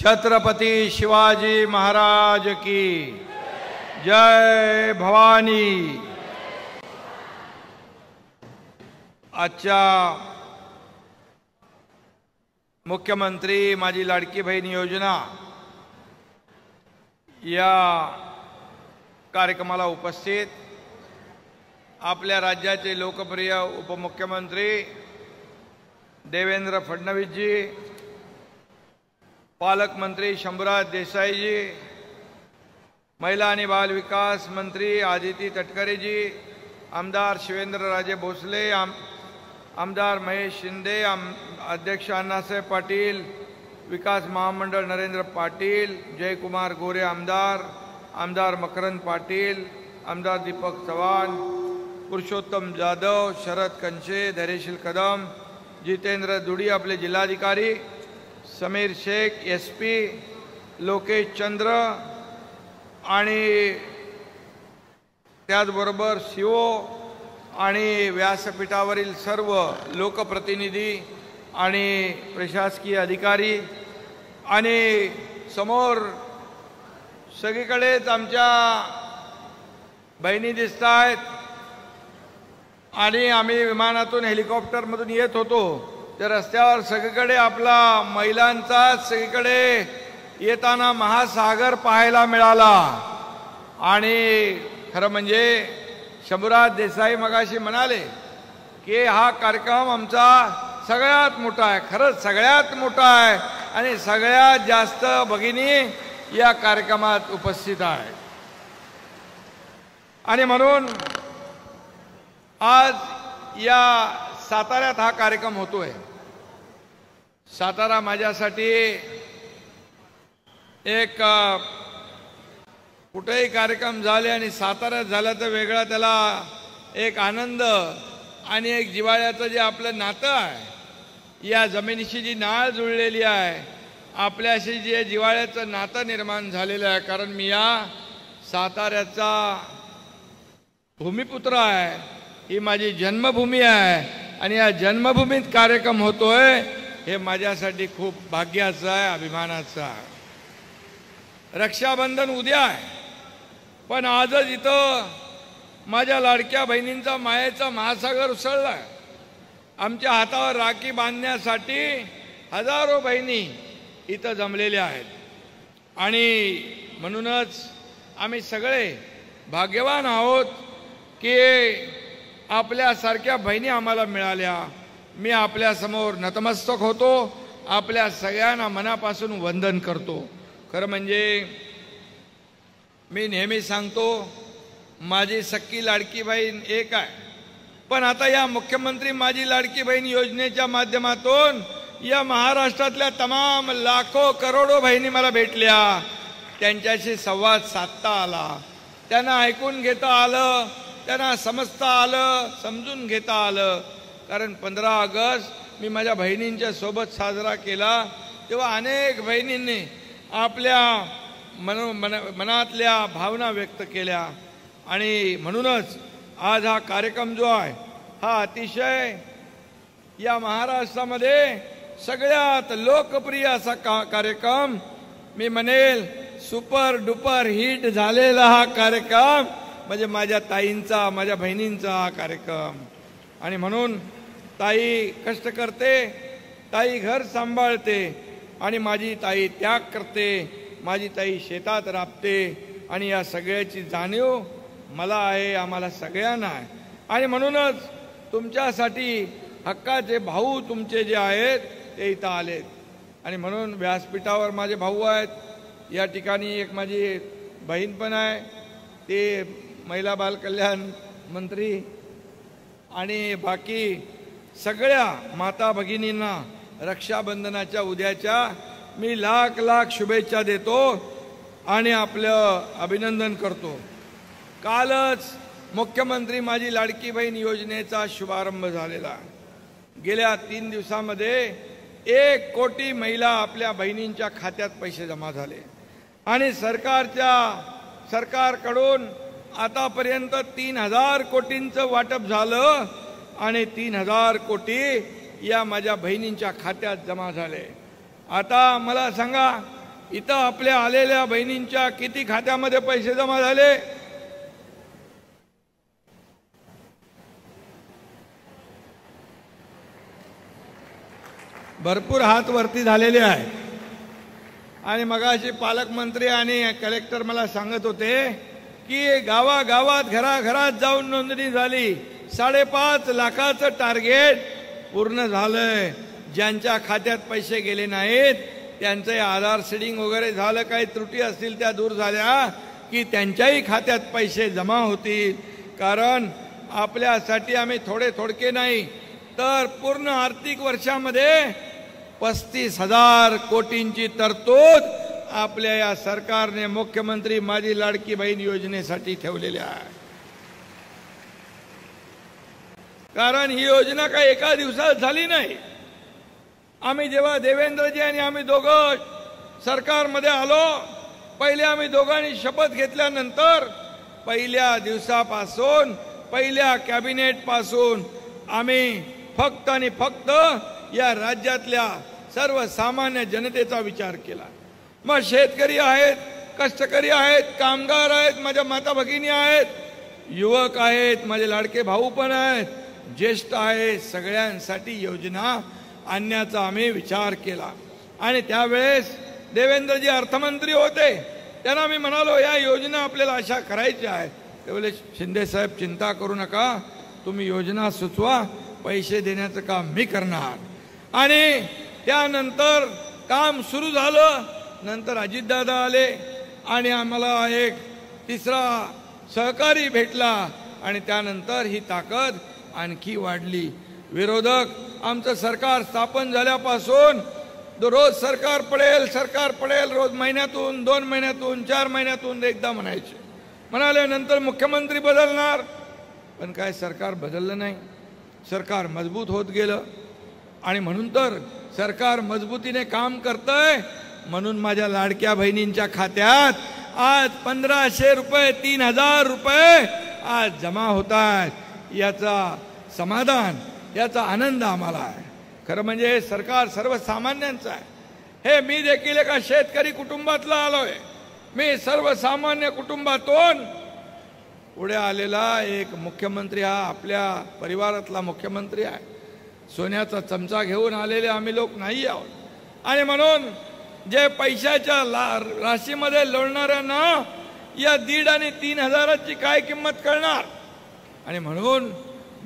छत्रपती शिवाजी महाराज की जय भवानी। आजच्या मुख्यमंत्री माझी लाडकी बहीण योजना या कार्यक्रमाला उपस्थित आपल्या राज्याचे लोकप्रिय उपमुख्यमंत्री देवेंद्र फडणवीस जी, पालकमंत्री शंभूराज देसाई जी, महिला आणि बाल विकास मंत्री आदिती तटकरे जी, आमदार शिवेंद्रराजे भोसले, आमदार महेश शिंदे, अध्यक्ष अण्णासाहेब पाटील, विकास महामंडळ नरेंद्र पाटील, जयकुमार गोरे आमदार मकरंद पाटील, आमदार दीपक चव्हाण, पुरुषोत्तम जाधव, शरद कंचे, धैर्यशील कदम, जितेंद्र दुडी आपले जिल्हाधिकारी, समीर शेख SP, लोकेश चंद्र आणि त्याचबरोबर CO आणि व्यासपीठावरील सर्व लोकप्रतिनिधी आणि प्रशासकीय अधिकारी आणि समोर सगळीकडेच आमच्या बहिणी दिसत आहेत आणि आम्ही विमानातून हेलिकॉप्टरमधून येत होतो तर रस्त्यावर सगळीकडे आपला महिलांचा सगळीकडे येताना महासागर पाहायला मिळाला। आणि खरं म्हणजे शंभूराज देसाई मगाशी म्हणाले की हा कार्यक्रम आमचा सगळ्यात मोठा आहे, खरंच सगळ्यात मोठा आहे आणि सगळ्यात जास्त भगिनी या कार्यक्रमात उपस्थित आहे। आणि म्हणून आज या साताऱ्यात हा कार्यक्रम होतोय। सातारा माझ्यासाठी एक कुठेही कार्यक्रम झाले आणि साताऱ्यात झाला तर वेगळा त्याला एक आनंद आणि एक जिव्हाळ्याचं जे आपलं नातं आहे, या जमिनीशी जी नाळ जुळलेली आहे, आपल्याशी जे जिव्हाळ्याचं नातं निर्माण झालेलं आहे। कारण मी या साताऱ्याचा भूमिपुत्र आहे, ही माझी जन्मभूमी आहे आणि या जन्मभूमीत कार्यक्रम होतोय हे माझ्यासाठी खूप भाग्याचं आहे, अभिमानाचं आहे। रक्षाबंधन उद्या आहे, पण आजच इथं माझ्या लाडक्या बहिणींचा मायेचा महासागर उसळलाय। आमच्या हातावर राखी बांधण्यासाठी हजारो बहिणी इथं जमलेल्या आहेत आणि म्हणूनच आम्ही सगळे भाग्यवान आहोत की आपल्यासारख्या बहिणी आम्हाला मिळाल्या। मी आपल्यासमोर नतमस्तक होतो, आपल्या सगळ्यांना मनापासून वंदन करतो। खरं म्हणजे मी नेहमी सांगतो माझी सख्खी लाडकी बहीण एक आहे, पण आता या मुख्यमंत्री माझी लाडकी बहीण योजनेच्या माध्यमातून या महाराष्ट्रातल्या तमाम लाखो करोडो बहिणी मला भेटल्या, त्यांच्याशी संवाद साधता आला, त्यांना ऐकून घेता आलं, त्यांना समजता आलं, समजून घेता आलं। कारण 15 ऑगस्ट मी माझ्या बहिणींच्या सोबत साजरा केला तेव्हा अनेक बहिणींनी आपल्या मनातल्या भावना व्यक्त केल्या आणि म्हणूनच आज हा कार्यक्रम जो आहे हा अतिशय या महाराष्ट्रामध्ये सगळ्यात लोकप्रिय असा कार्यक्रम, मी म्हणेल सुपर डुपर हिट झालेला हा कार्यक्रम म्हणजे माझ्या ताईंचा, माझ्या बहिणींचा हा कार्यक्रम। आणि म्हणून ताई कष्ट करते, ताई घर सांभाळते आणि माझी ताई त्याग करते, माझी ताई शेतात राबते आणि या सगळ्याची जाणीव मला आहे, आम्हाला सगळ्यांना आहे। आणि म्हणूनच तुमच्यासाठी हक्काचे भाऊ तुमचे जे आहेत ते इथं आलेत आणि म्हणून व्यासपीठावर माझे भाऊ आहेत, या ठिकाणी एक माझी बहीण पण आहे, ते महिला बाल कल्याण मंत्री आणि बाकी सगळ्या माता भगिनींना रक्षाबंधनाच्या उद्याच्या मी लाख लाख शुभेच्छा देतो आणि आपलं अभिनंदन करतो। कालच मुख्यमंत्री माझी लाडकी बहीण योजनेचा शुभारंभ झालेला। गेल्या 3 दिवसामध्ये 1 कोटी महिला आपल्या बहिणींच्या खात्यात पैसे जमा झाले आणि सरकारकडून आतापर्यंत 3000 कोटींचं वाटप झालं आणि 3000 कोटी या माझ्या बहिणींच्या खात्यात जमा झाले। आता मला सांगा इथं आपल्या आलेल्या बहिणींच्या किती खात्यामध्ये पैसे जमा झाले? भरपूर हात वरती झालेले आहे. आणि मगाशी पालकमंत्री आणि कलेक्टर मला सांगत होते की गावागावात घराघरात जाऊन नोंदणी झाली. 5.5 लाखाचं टार्गेट पूर्ण झालंय. ज्यांच्या खात्यात पैसे गेले नाहीत त्यांचे आधार सीडिंग वगैरे झालं, काही त्रुटी असतील त्या दूर झाल्या की त्यांच्याही खात्यात पैसे जमा होतील. कारण आपल्यासाठी आम्ही थोडके नाही तर पूर्ण आर्थिक वर्षामध्ये 35,000 कोटींची तरतूद आपल्या या सरकारने मुख्यमंत्री माझी लाडकी बहीण योजनेसाठी ठेवलेली आहे. कारण ही योजना काही एका दिवसात झाली नाही. आम्ही जेव्हा देवेंद्रजी आणि आम्ही दोघं सरकारमध्ये आलो, पहिले आम्ही दोघांनी शपथ घेतल्यानंतर पहिल्या दिवसापासून पहिल्या कॅबिनेट पासून आम्ही फक्त आणि फक्त या राज्यातल्या सर्वसामान्य जनतेचा विचार केला. मग शेतकरी आहेत, कष्टकरी आहेत, कामगार आहेत, माझ्या माता भगिनी आहेत, युवक आहेत, माझे लाडके भाऊ पण आहेत, ज्येष्ठ आहेत, सगळ्यांसाठी योजना आणण्याचा आम्ही विचार केला. आणि त्यावेळेस देवेंद्रजी अर्थमंत्री होते. त्यांना मी म्हणालो या योजना आपल्याला अशा करायच्या आहेत. ते बोले शिंदे साहेब चिंता करू नका, तुम्ही योजना सुचवा, पैसे देण्याचं काम मी करणार. आणि त्यानंतर काम सुरू झालं. नंतर अजितदादा आले आणि आम्हाला एक तिसरा सहकारी भेटला आणि त्यानंतर ही ताकद आणखी वाढली. विरोधक आमचं सरकार स्थापन झाल्यापासून रोज सरकार पडेल रोज महिन्यातून 2 महिन्यातून 4 महिन्यातून एकदा म्हणाले नंतर मुख्यमंत्री बदलणार. पण काय सरकार बदललं नाही. सरकार मजबूत होत गेलं आणि म्हणून तर सरकार मजबूतीने काम करतंय. म्हणून माझ्या लाडक्या बहिणींच्या खात्यात आज 1,500 रुपये 3,000 रुपये आज जमा होत आहेत. याचा समाधान, याचा आनंद आम्हाला आहे. खरं म्हणजे सरकार सर्वसामान्यांचं आहे. हे मी देखील एका शेतकरी कुटुंबातला आलोय. मी सर्वसामान्य कुटुंबातून पुढे आलेला एक मुख्यमंत्री, हा आपल्या परिवारातला मुख्यमंत्री आहे. सोन्याचा चमचा घेऊन आलेले आम्ही लोक नाही आहोत. आणि म्हणून जे पैशाच्या राशीमध्ये लोळणाऱ्यांना या 1,500 आणि 3,000ची काय किंमत कळणार. आणि म्हणून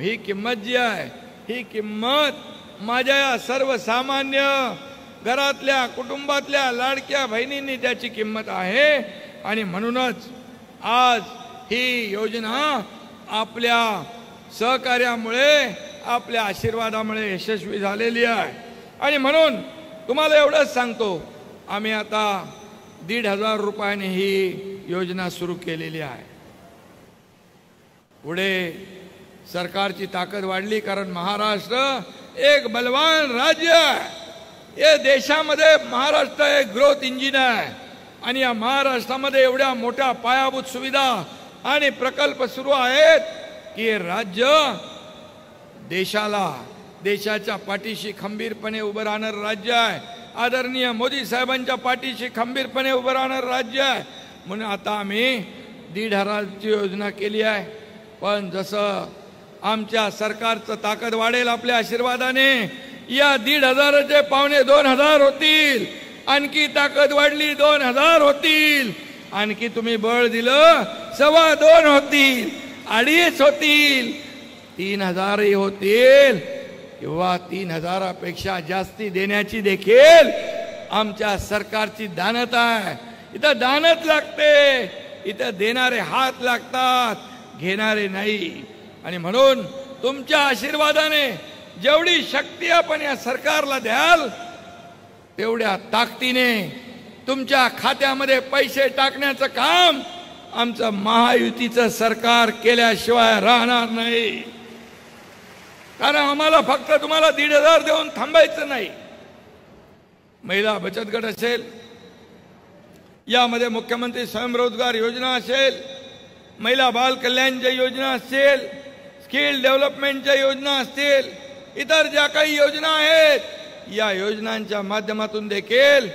ही किंमत जी आहे, ही किंमत माझ्या या सर्वसामान्य घरातल्या कुटुंबातल्या लाडक्या बहिणींनी त्याची किंमत आहे. आणि म्हणूनच आज ही योजना आपल्या सहकार्यामुळे, आपल्या आशीर्वादामुळे यशस्वी झालेली आहे. आणि म्हणून तुम्हाला एवढंच सांगतो, आम्ही आता 1,500 रुपयाने ही योजना सुरू केलेली आहे. पुढे सरकारची ताकद वाढली कारण महाराष्ट्र एक बलवान राज्य आहे. या देशामध्ये महाराष्ट्र एक ग्रोथ इंजिन आहे. आणि या महाराष्ट्रामध्ये एवढ्या मोठ्या पायाभूत सुविधा आणि प्रकल्प सुरू आहेत की हे राज्य देशाच्या पाठीशी खंबीरपणे उभं राहणारं राज्य आहे. आदरणीय मोदी साहेबांच्या पाठीशी खंबीरपणे उभं राहणारं राज्य आहे. म्हणून आता आम्ही 1,500ची योजना केली आहे. पण जसं आमच्या सरकारचं ताकद वाढेल आपल्या आशीर्वादाने, या 1,500चे 2,500 होतील. आणखी ताकद वाढली 2,000 होतील. आणखी तुम्ही बळ दिलं 2.25 होतील, 2.5 होतील, 3,000 होतील. किंवा 3,000पेक्षा जास्ती देण्याची देखील आमच्या सरकारची दानत आहे. इथं दानत लागते, इथं देणारे हात लागतात, घेणारे नाही. आणि म्हणून तुमच्या आशीर्वादाने जेवढी शक्ती आपण या सरकारला द्याल तेवढ्या ताकदीने तुमच्या खात्यामध्ये पैसे टाकण्याचं काम आमचं महायुतीचं सरकार केल्याशिवाय राहणार नाही. कारण आम्हाला फक्त तुम्हाला 1,500 देऊन थांबायचं नाही. महिला बचत गट असेल, यामध्ये मुख्यमंत्री स्वयंरोजगार योजना असेल, महिला बाल कल्याणच्या योजना असतील, स्किल डेव्हलपमेंटच्या योजना असतील, इतर ज्या काही योजना आहेत, या योजनांच्या माध्यमातून देखील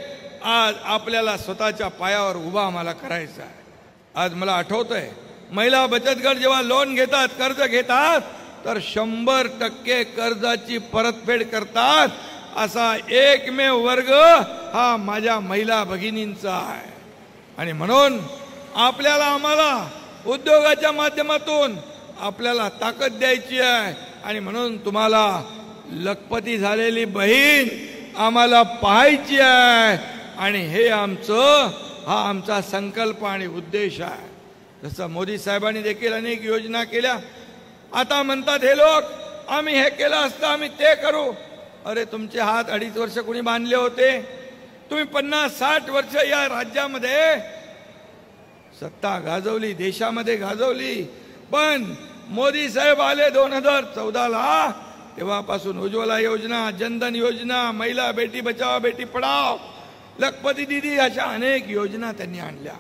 आज आपल्याला स्वतःच्या पायावर उभा आम्हाला करायचा आहे. आज मला आठवतंय, महिला बचत गट जेव्हा लोन घेतात, कर्ज घेतात, तर 100% कर्जाची परतफेड करतात. असा एकमेव वर्ग हा माझ्या महिला भगिनींचा आहे. आणि म्हणून आम्हाला उद्योगाच्या माध्यमातून आपल्याला ताकद द्यायची आहे. आणि म्हणून तुम्हाला लखपती झालेली बहीण आम्हाला पाहायची आहे. आणि हे हा आमचा संकल्प आणि उद्देश आहे. जसं मोदी साहेबांनी देखील अनेक योजना केल्या. आता म्हणतात हे लोक आम्ही हे केलं असतं, आम्ही ते करू. अरे तुमचे हात 2.5 वर्ष कोणी बांधले होते? तुम्ही 50-60 वर्ष या राज्यामध्ये सत्ता गाजवली, देशामध्ये गाजवली. पण मोदी साहेब आले 2014ला, तेव्हापासून उज्ज्वला योजना, जनधन योजना, महिला बेटी बचाओ बेटी पढाओ, लखपती दीदी अशा अनेक योजना त्यांनी आणल्या.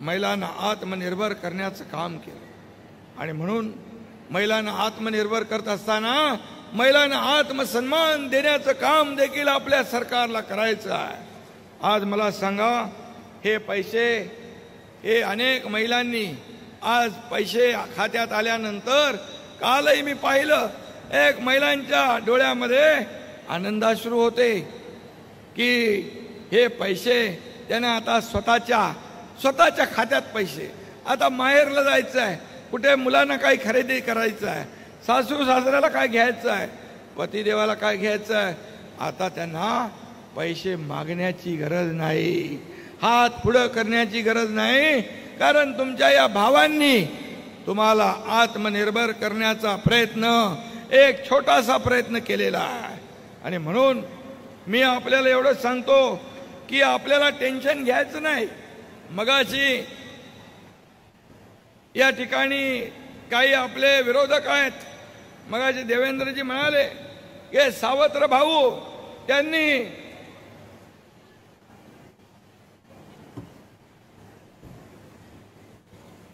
महिलांना आत्मनिर्भर करण्याचं काम केलं. आणि म्हणून महिलांना आत्मनिर्भर करत असताना महिलांना आत्मसन्मान देण्याचं काम देखील आपल्या सरकारला करायचं आहे. आज मला सांगा, हे पैसे हे अनेक महिलांनी आज पैसे खात्यात आल्यानंतर कालही मी पाहिलं, एक महिलांच्या डोळ्यामध्ये आनंदाश्रू होते की हे पैसे त्याने आता स्वतःच्या खात्यात पैसे. आता माहेरला जायचं आहे, कुठे मुलांना काही खरेदी करायचं आहे, सासू सासऱ्याला काय घ्यायचं आहे, पतिदेवाला काय घ्यायचं आहे, आता त्यांना पैसे मागण्याची गरज नाही, हात पुढं करण्याची गरज नाही. कारण तुमच्या या भावांनी तुम्हाला आत्मनिर्भर करण्याचा प्रयत्न, एक छोटासा प्रयत्न केलेला आहे. आणि म्हणून मी आपल्याला एवढं सांगतो की आपल्याला टेन्शन घ्यायचं नाही. मगाशी या ठिकाणी काही आपले विरोधक आहेत, मगाशी देवेंद्रजी म्हणाले की सावत्र भाऊ त्यांनी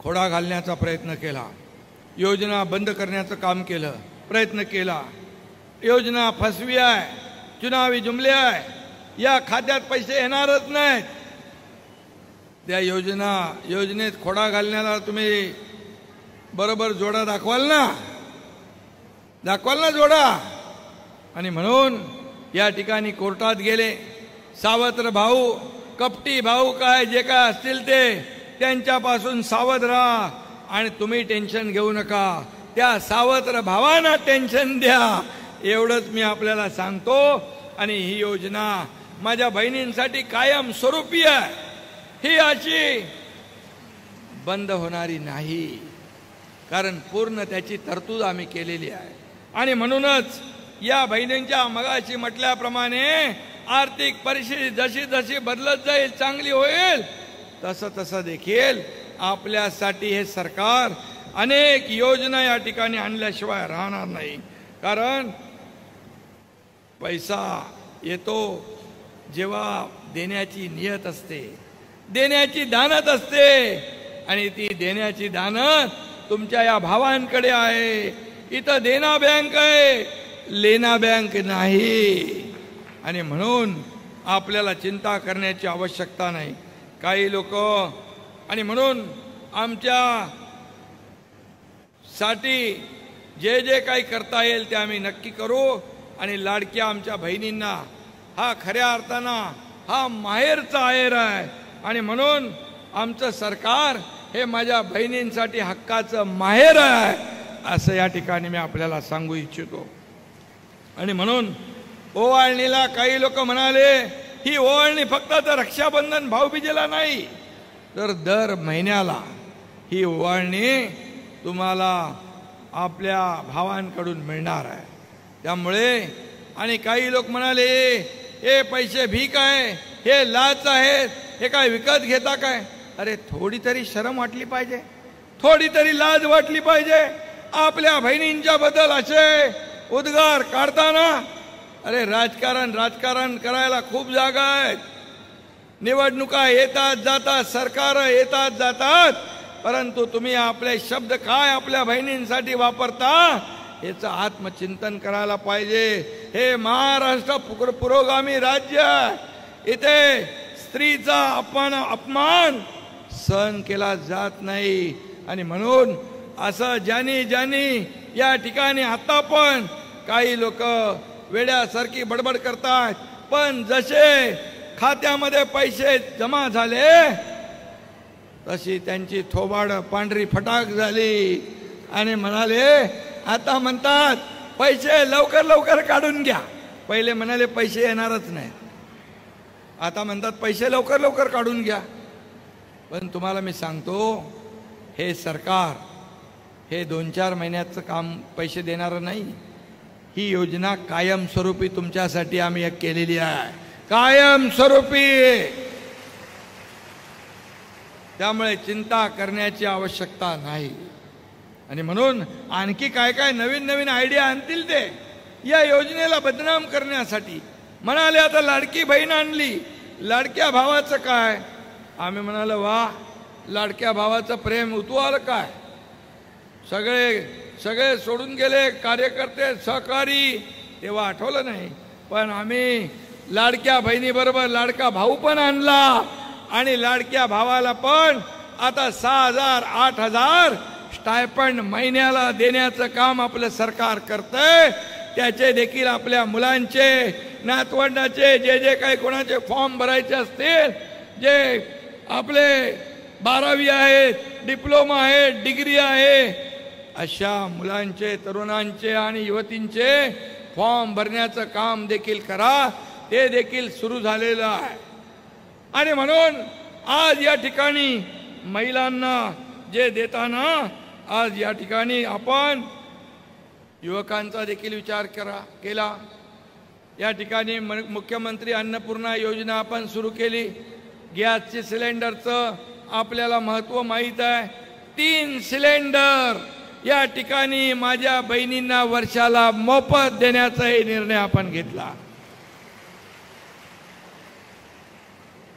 खोडा घालण्याचा प्रयत्न केला, योजना बंद करण्याचं काम केलं, प्रयत्न केला. योजना फसवी आहे, चुनावी जुमले आहे, या खात्यात पैसे येणारच नाहीत. त्या योजनेत खोडा घालण्याला तुम्ही बरोबर जोडा दाखवाल ना जोडा. आणि म्हणून या ठिकाणी कोर्टात गेले. सावत्र भाऊ, कपटी भाऊ काय जे काय असतील ते त्यांच्यापासून सावध राहा. आणि तुम्ही टेन्शन घेऊ नका, त्या सावत्र भावांना टेन्शन द्या, एवढंच मी आपल्याला सांगतो. आणि ही योजना माझ्या बहिणींसाठी कायम स्वरूपी आहे, ही अशी बंद होणारी नाही. कारण पूर्ण त्याची तरतूद आम्ही केलेली आहे. आणि म्हणूनच या बहिणींच्या मगाशी म्हटल्याप्रमाणे आर्थिक परिस्थिती जशी जशी बदलत जाईल, चांगली होईल, तसं देखील आपल्यासाठी हे सरकार अनेक योजना या ठिकाणी आणल्याशिवाय राहणार नाही. कारण पैसा येतो जेव्हा देण्याची नियत असते, देण्याची दानत असते. आणि ती देण्याची दानत तुमच्या या भावांकडे आहे. इथं देना बँक आहे, लेना बँक नाही. आणि म्हणून आपल्याला चिंता करण्याची आवश्यकता नाही. काही लोक, आणि म्हणून आमच्या साठी जे जे काही करता येईल ते आम्ही नक्की करू. आणि लाडक्या आमच्या बहिणींना हा खऱ्या अर्थानं हा माहेरचा आहेर आहे. आणि म्हणून आमचं सरकार हे माझ्या बहिणींसाठी हक्काचं माहेर आहे, असं या ठिकाणी मी आपल्याला सांगू इच्छितो. आणि म्हणून ओवाळणीला काही लोक म्हणाले, ही ओवाळणी फक्त तर रक्षाबंधन भाऊबीजेला नाही, तर दर महिन्याला ही ओवाळणी तुम्हाला आपल्या भावांकडून मिळणार आहे. त्यामुळे आणि काही लोक म्हणाले हे पैसे भीक आहे, हे लाच आहेत, हे काय विकत घेता काय? अरे थोडी तरी शरम वाटली पाहिजे, थोडी तरी लाज वाटली पाहिजे. आपल्या बहिणींच्या बद्दल असे उद्गार काढताना, अरे राजकारण करायला खूप जागा आहेत. निवडणुका येतात जातात, सरकार येतात जातात, परंतु तुम्ही आपले शब्द काय आपल्या बहिणींसाठी वापरता याचं आत्मचिंतन करायला पाहिजे. हे महाराष्ट्र पुरोगामी राज्य आहे. इथे स्त्रीचा अपमान सहन केला जात नाही. आणि म्हणून असं ज्यांनी या ठिकाणी आता पण काही लोक वेड्यासारखी बडबड करतात, पण जसे खात्यामध्ये पैसे जमा झाले तशी त्यांची थोबाड पांढरी फटाक झाली आणि म्हणाले, आता म्हणतात पैसे लवकर लवकर काढून घ्या. पहिले म्हणाले पैसे येणारच नाही, आता म्हणतात पैसे लवकर लवकर काढून घ्या. पण तुम्हाला मी सांगतो, हे सरकार हे 2-4 महिन्याचं काम पैसे देणारं नाही. ही योजना कायमस्वरूपी तुमच्यासाठी आम्ही एक केलेली आहे, कायमस्वरूपी. त्यामुळे चिंता करण्याची आवश्यकता नाही. आणि म्हणून आणखी काय काय नवीन नवीन आयडिया आणतील ते या योजनेला बदनाम करण्यासाठी. म्हणाले आता लाडकी बहीण आणली, लाडक्या भावाचं काय? आम्ही म्हणालो वा, लाडक्या भावाचं प्रेम उतवाल काय? सगळे सोडून गेले कार्यकर्ते सहकारी, तेव्हा आठवलं नाही. पण आम्ही लाडक्या बहिणीबरोबर लाडका भाऊ पण आणला आणि लाडक्या भावाला पण आता 6,000 8,000 स्टायपंड महिन्याला देण्याचं काम आपलं सरकार करतंय. त्याचे देखील आपल्या मुलांचे नातवंडाचे जे काही कोणाचे फॉर्म भरायचे असतील, जे आपले 12वी आहेत, डिप्लोमा आहे, डिग्री आहे, अशा मुलांचे तरुणांचे आणि युवतींचे फॉर्म भरण्याचं काम देखील करा. ते देखील सुरू झालेलं आहे. आणि म्हणून आज या ठिकाणी महिलांना जे देताना आज या ठिकाणी आपण युवकांचा देखील विचार केला. या ठिकाणी मुख्यमंत्री अन्नपूर्णा योजना आपण सुरू केली. गॅसचे सिलेंडरचं आपल्याला महत्त्व माहीत आहे. 3 सिलेंडर या ठिकाणी माझ्या बहिणींना वर्षाला मोफत देण्याचाही निर्णय आपण घेतला.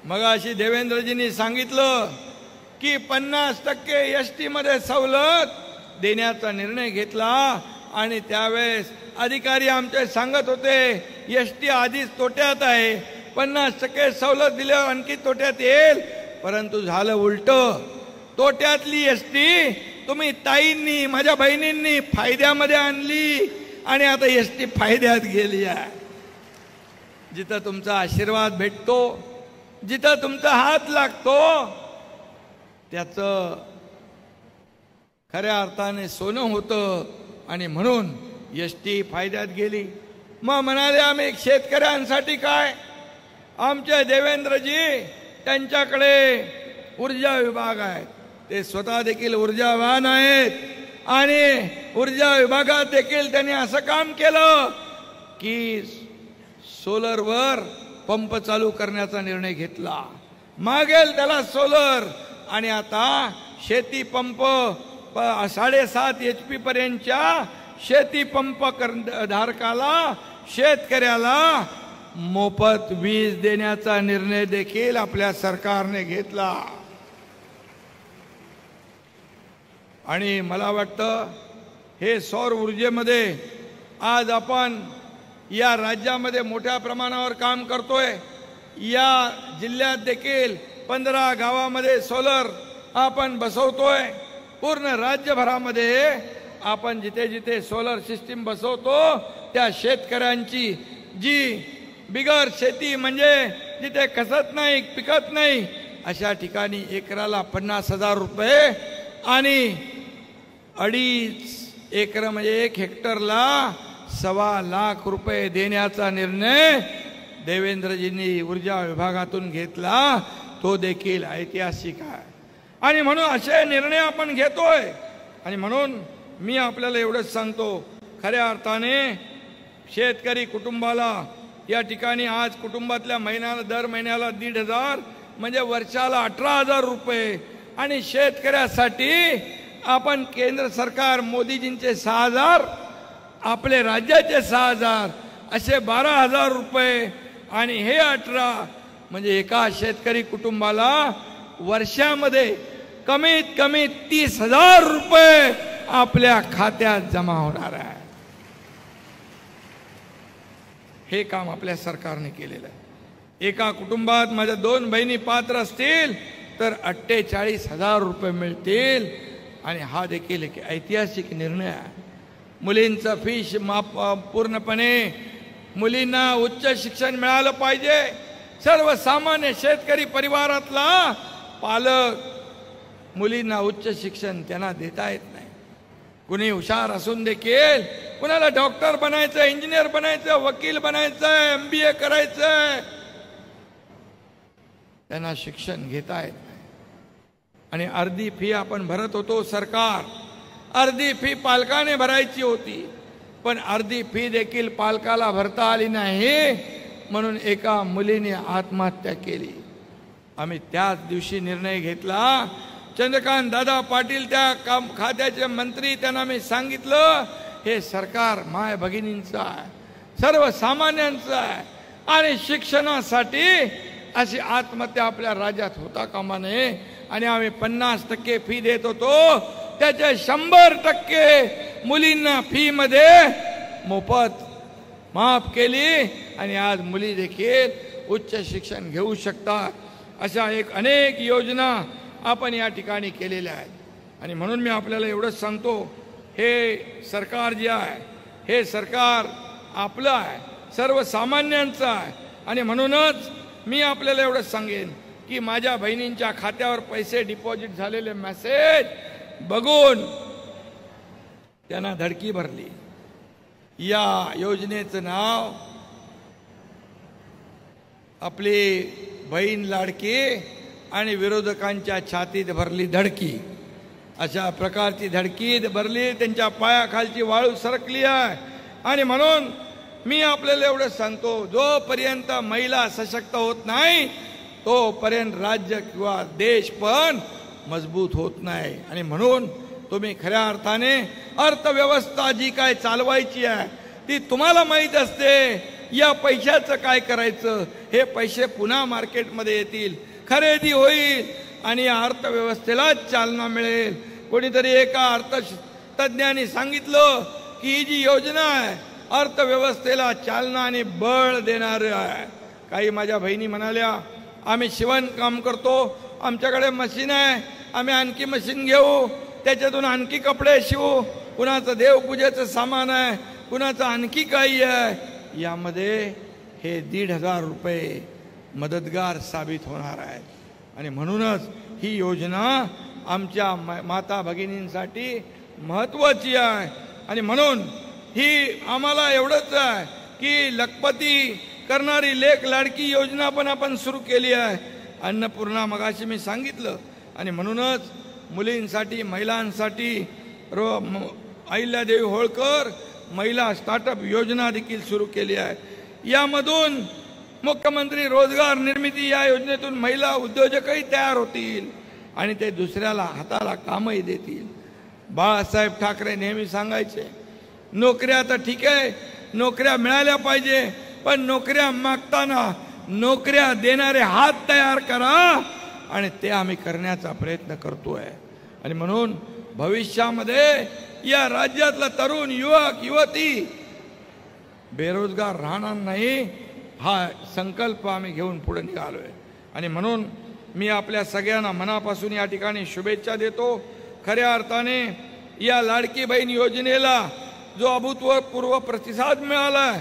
मगाशी देवेंद्रजींनी सांगितलं की 50% ST मध्ये सवलत देण्याचा निर्णय घेतला. आणि त्यावेळेस अधिकारी आमचे सांगत होते ST आधीच तोट्यात आहे, 50% सवलत दिल्यावर आणखी तोट्यात येईल. परंतु झालं उलट. तोट्यातली ST तुम्ही ताईंनी, माझ्या बहिणींनी फायद्यामध्ये आणली आणि आता ST फायद्यात गेली आहे. जिथं तुमचा आशीर्वाद भेटतो, जिथं तुमचा हात लागतो, त्याचं खऱ्या अर्थाने सोनं होतं. आणि म्हणून ST फायद्यात गेली. मग म्हणाले आम्ही शेतकऱ्यांसाठी काय? आमचे देवेंद्रजी त्यांच्याकडे ऊर्जा विभाग आहे, ते स्वतः देखील ऊर्जावान आहेत. आणि ऊर्जा विभागात देखील त्यांनी असं काम केलं की सोलरवर पंप चालू करण्याचा निर्णय घेतला. मागेल त्याला सोलर. आणि आता शेती पंप 7.5 HP पर्यंतच्या शेती पंप धारकाला, शेतकऱ्याला मोफत वीज देण्याचा निर्णय देखील आपल्या सरकारने घेतला. आणि मला वाटतं हे सौर ऊर्जेमध्ये आज आपण या राज्यामध्ये मोठ्या प्रमाणावर काम करतोय. या जिल्ह्यात देखील 15 गावामध्ये सोलर आपण बसवतोय. पूर्ण राज्यभरामध्ये आपण जिथे जिथे सोलर सिस्टीम बसवतो त्या शेतकऱ्यांची जी बिगर शेती म्हणजे जिथे कसत नाही, पिकत नाही, अशा ठिकाणी एकराला 50,000 रुपये आणि 2.5 एकर म्हणजे 1 हेक्टरला 1.25 लाख रुपये देण्याचा निर्णय देवेंद्रजींनी ऊर्जा विभागातून घेतला. तो देखील ऐतिहासिक आहे. आणि म्हणून असे निर्णय आपण घेतोय. आणि म्हणून मी आपल्याला एवढंच सांगतो, खऱ्या अर्थाने शेतकरी कुटुंबाला या ठिकाणी आज कुटुंबातल्या दर महिन्याला 1,500 म्हणजे वर्षाला 18,000 रुपये. आणि शेतकऱ्यासाठी आपण केंद्र सरकार मोदीजींचे 6,000, आपले राज्याचे 6,000 असे 12,000 रुपये आणि हे 18 म्हणजे एका शेतकरी कुटुंबाला वर्षामध्ये कमीत कमी 30,000 रुपये आपल्या खात्यात जमा होणार आहे. हे काम आपल्या सरकारने केलेलं आहे। एका कुटुंबात माझ्या 2 बहिणी पात्र असतील तर 48,000 रुपये मिळतील आणि हा देखील एक ऐतिहासिक निर्णय आहे। मुलींचा फी माफ पूर्णपणे, मुलींना उच्च शिक्षण मिळालं पाहिजे। सर्वसामान्य शेतकरी परिवारातला पालक मुलींना उच्च शिक्षण त्यांना देता येत नाही। कुणी हुशार असून देखील कुणाला डॉक्टर बनायचं, इंजिनियर बनायचं, वकील बनायचं, MBA करायचं, त्यांना शिक्षण घेता येत नाही। आणि अर्धी फी आपण भरत होतो, सरकार अर्धी फी पालकाने भरायची होती, पण अर्धी फी देखील पालकाला भरता आली नाही म्हणून एका मुलीने आत्महत्या केली। आम्ही त्याच दिवशी निर्णय घेतला। चंद्रकांत दादा पाटील त्या खात्याचे मंत्री, त्यांना मी सांगितलं हे सरकार माय भगिनींचं आहे, सर्वसामान्यांचं आहे आणि शिक्षणासाठी अशी आत्महत्या आपल्या राज्यात होता कामा नये। आणि आम्ही 50% फी देत होतो, त्याचे 100% मुलींना फी मध्ये मोफत माफ केली आणि आज मुली देखील उच्च शिक्षण घेऊ शकतात। अशा अनेक योजना आपण या ठिकाणी केलेल्या आहेत। आणि म्हणून मी आपल्याला एवढंच सांगतो, हे सरकार जे आहे हे सरकार आपलं आहे, सर्वसामान्यांचं आहे। आणि म्हणूनच मी आपल्याला एवढंच सांगेन की माझ्या बहिणींच्या खात्यावर पैसे डिपॉझिट झालेले मेसेज बघून त्यांना धडकी भरली। या योजनेचं नाव आपली बहीण लाडकी आणि विरोधकांच्या छातीत भरली धडकी, अशा प्रकारची धडकी भरली, त्यांच्या पायाखालची वाळू सरकली आहे। आणि म्हणून मी आपल्याला एवढं सांगतो, जोपर्यंत महिला सशक्त होत नाही तोपर्यंत राज्य किंवा देश पण मजबूत होत नाही। आणि म्हणून तुम्ही खऱ्या अर्थाने अर्थव्यवस्था जी काय चालवायची आहे ती तुम्हाला माहीत असते। या पैशाचं काय करायचं, हे पैसे पुन्हा मार्केटमध्ये येतील, खरेदी होईल आणि या अर्थव्यवस्थेला चालना मिळेल। कोणीतरी एका अर्थतज्ञांनी सांगितलं की ही जी योजना आहे अर्थव्यवस्थेला चालना आणि बळ देणार आहे। काही माझ्या बहिणी म्हणाल्या आम्ही शिवणकाम करतो, आमच्याकडे मशीन आहे, आम्ही आणखी मशीन घेऊ, त्याच्यातून आणखी कपडे शिवू, कुणाचं देवपूजेचं सामान आहे, कुणाचं आणखी काही आहे। यामध्ये हे 1,500 रुपये मदतगार साबित होणार आहेत। आणि म्हणूनच ही योजना आमच्या माता भगिनींसाठी महत्त्वाची आहे। आणि म्हणून ही आम्हाला एवढंच आहे की लखपती करणारी लेक लाडकी योजना पण आपण सुरू केली आहे, अन्नपूर्णा मगाशी मी सांगितलं। आणि म्हणूनच मुलींसाठी, महिलांसाठी अहिल्यादेवी होळकर महिला स्टार्टअप योजना देखील सुरू केली आहे। यामधून मुख्यमंत्री रोजगार निर्मिती या योजनेतून महिला उद्योजकही तयार होतील आणि ते दुसऱ्याला हाताला कामही देतील। बाळासाहेब ठाकरे नेहमी सांगायचे, नोकऱ्या तर ठीक आहे, नोकऱ्या मिळाल्या पाहिजे, पण नोकऱ्या मागताना नोकऱ्या देणारे हात तयार करा आणि ते आम्ही करण्याचा प्रयत्न करतोय। आणि म्हणून भविष्यामध्ये या राज्यातला तरुण युवक युवती बेरोजगार राहणार नाही, हा संकल्प आम्ही घेऊन पुढे निघालोय। आणि म्हणून मी आपल्या सगळ्यांना मनापासून या ठिकाणी शुभेच्छा देतो। खऱ्या अर्थाने या लाडकी बहीण योजनेला जो अभूतपूर्व प्रतिसाद मिळाला,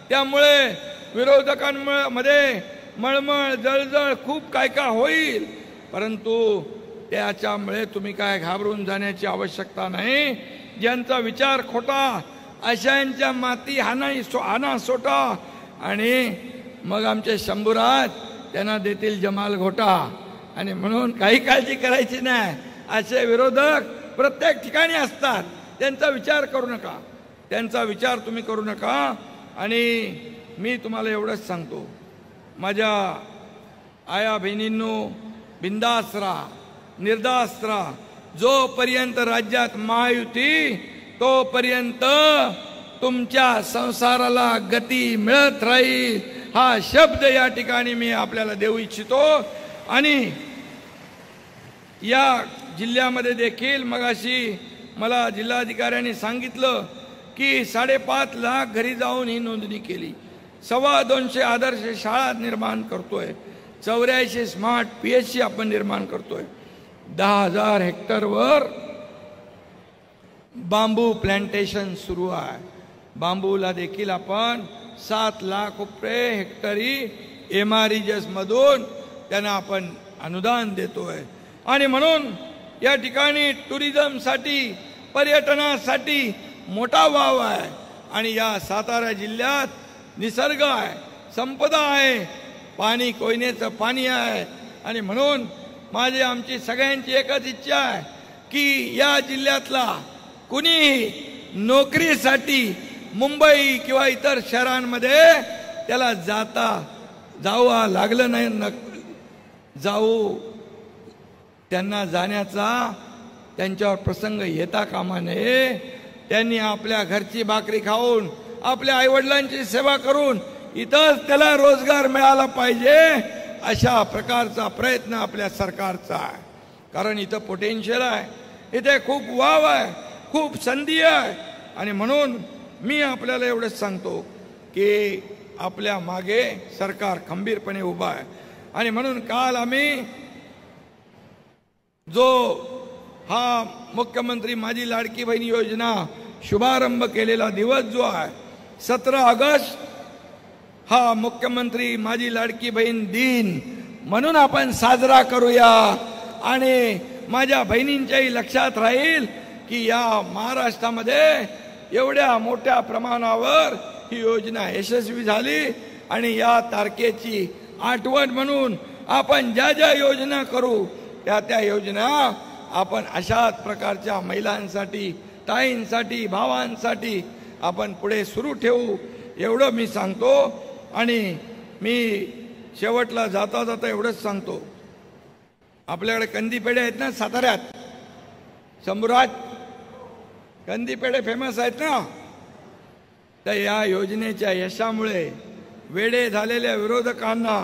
त्यामुळे विरोधकांमध्ये मळमळ जळजळ खूप काय होईल, परंतु त्याच्यामुळे तुम्ही काय घाबरून जाण्याची आवश्यकता नाही। ज्यांचा विचार खोटा अशांच्या माती हाना सोटा आणि मग आमचे शंभूराज त्यांना देतील जमाल घोटा। आणि म्हणून काही काळजी करायची नाही, असे विरोधक प्रत्येक ठिकाणी असतात, त्यांचा विचार करू नका, त्यांचा विचार तुम्ही करू नका। आणि मी तुम्हाला एवढंच सांगतो, माझ्या आया बहिणींनो, बिंदास राहा, निर्धास्त राहा। जोपर्यंत राज्यात महायुती तोपर्यंत तुमच्या संसाराला गती मिळत राहील, हा शब्द या ठिकाणी मी आपल्याला देऊ इच्छितो। आणि या जिल्ह्यामध्ये देखील मगाशी मला जिल्हाधिकाऱ्यांनी सांगितलं की 5.5 लाख घरी जाऊन ही नोंदणी केली। 225 आदर्श शाळा निर्माण करतोय, 84 स्मार्ट PHC आपण निर्माण करतोय, 10,000 हेक्टरवर बांबू प्लांटेशन सुरू आहे. बांबूला देखील आपण 7 लाख रुपये हेक्टरी MREGS मधून त्यांना आपण अनुदान देतोय. आणि म्हणून या ठिकाणी टुरिझमसाठी, पर्यटनासाठी मोठा वाव आहे. आणि या सातारा जिल्ह्यात निसर्ग आहे, संपदा आहे, पाणी कोयनेचं पाणी आहे. आणि म्हणून आमची सगळ्यांची एकच इच्छा आहे की या जिल्ह्यातला कुणीही नोकरीसाठी मुंबई किंवा इतर शहरांमध्ये त्याला जावं लागलं नाही, त्यांना जाण्याचा त्यांच्यावर प्रसंग येता कामा नये. त्यांनी आपल्या घरची भाकरी खाऊन, आपल्या आईवडिलांची सेवा करून इथंच त्याला रोजगार मिळाला पाहिजे, अशा प्रकारचा प्रयत्न आपल्या सरकारचा आहे. कारण इथं पोटेन्शियल आहे, इथे खूप वाव आहे, खूप संधी आहे. आणि म्हणून मी आपल्याला एवढंच सांगतो की आपल्या मागे सरकार खंबीरपणे उभा आहे. आणि म्हणून काल आम्ही जो हा मुख्यमंत्री माझी लाडकी बहीण योजना शुभारंभ केलेला दिवस जो आहे 17 ऑगस्ट, हा मुख्यमंत्री माझी लाडकी बहीण दिन म्हणून आपण साजरा करूया. आणि माझ्या बहिणींच्याही लक्षात राहील की या महाराष्ट्रामध्ये एवढ्या मोठ्या प्रमाणावर ही योजना यशस्वी झाली. आणि या तारखेची आठवण म्हणून आपण ज्या ज्या योजना करू त्या योजना आपण अशाच प्रकारच्या महिलांसाठी, ताईंसाठी, भावांसाठी आपण पुढे सुरू ठेवू, एवढं मी सांगतो. आणि मी शेवटला जाता जाता एवढंच सांगतो, आपल्याकडे कंदी पेढे आहेत ना साताऱ्यात, शंभूराज कंदी पेढे फेमस आहेत ना. तर या योजनेच्या यशामुळे वेडे झालेल्या विरोधकांना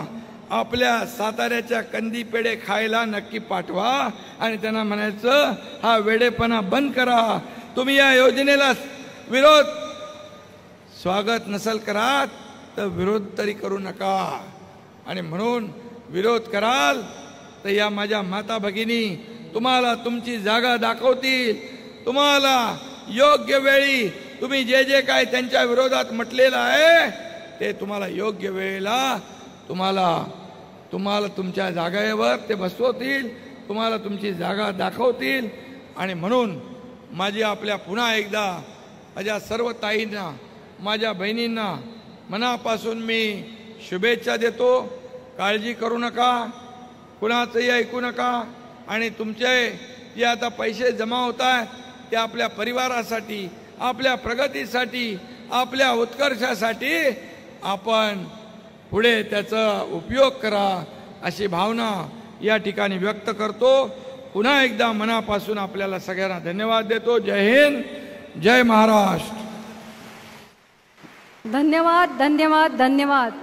आपल्या साताऱ्याच्या कंदी पेढे खायला नक्की पाठवा आणि त्यांना म्हणायचं हा वेडेपणा बंद करा. तुम्ही या योजनेला स्वागत नसल करात तर विरोध तरी करू नका. आणि म्हणून विरोध कराल तर या माझ्या माता भगिनी तुम्हाला तुमची जागा दाखवतील. तुम्हाला योग्य वेळी तुम्ही जे जे काय त्यांच्या विरोधात म्हटलेलं आहे ते तुम्हाला योग्य वेळेला तुम्हाला तुमच्या जागेवर ते बसवतील, तुम्हाला तुमची जागा दाखवतील. आणि म्हणून माझी आपल्या पुन्हा एकदा माझ्या सर्व ताईंना, माझ्या बहिणींना मनापासून मी शुभेच्छा देतो. काळजी करू नका, कुणाचंही ऐकू नका. आणि तुमचे जे आता पैसे जमा होत आहेत ते आपल्या परिवारासाठी, आपल्या प्रगतीसाठी, आपल्या उत्कर्षासाठी आपण पुढे त्याचा उपयोग करा, अशी भावना या ठिकाणी व्यक्त करतो. पुन्हा एकदा मनापासून आपल्याला सगळ्यांना धन्यवाद देतो. जय हिंद, जय महाराष्ट्र. धन्यवाद, धन्यवाद, धन्यवाद.